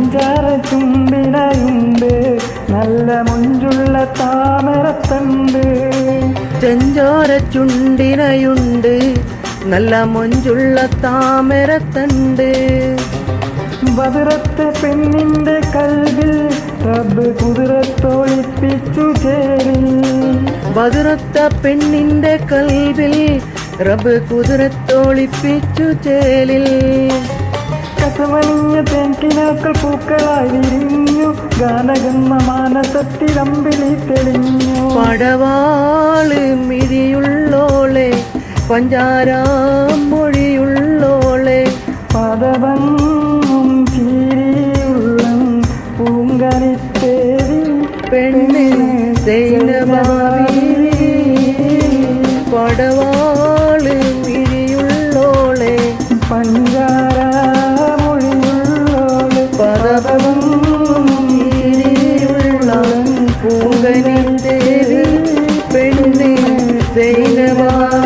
പഞ്ചാര ചുണ്ടിനയുണ്ട് നല്ല മൊഞ്ചുള്ള താമരത്തണ്ട്. ചെഞ്ചോര ചുണ്ടിനയുണ്ട് നല്ല മൊഞ്ചുള്ള താമരത്തണ്ട്. ബദറത്തെ പെണ്ണിന്റെ കൽവിൽ റബ്ബ് കുതിരത്തൊളിപ്പിച്ചു ചേരിൽ. ബദറത്ത പെണ്ണിന്റെ കൽവിൽ റബ്ബ് കുതിരത്തൊളിപ്പിച്ചു ചേലിൽ. കസവണിഞ്ഞ തേൻകിനാക്കൾ പൂക്കളായി വിരിഞ്ഞു ഗാനഗന്ധ മാനസത്തിലമ്പിളി തെളിഞ്ഞു. പടവാള് മിഴിയുള്ളോളെ പഞ്ചാരാമൊഴിയുള്ളോളെ പദവങ്ങും ചീരിയുള്ള പൂങ്കനിത്തേരി പെണ്ണ് സൈനബാബി. പടവാള് മിഴിയുള്ളോളെ പഞ്ചാരമൊഴിയുള്ളോളെ പദവങ്ങും ചീരിയുള്ള പൂങ്കനിത്തേരി പെണ്ണ് സൈനബാബി.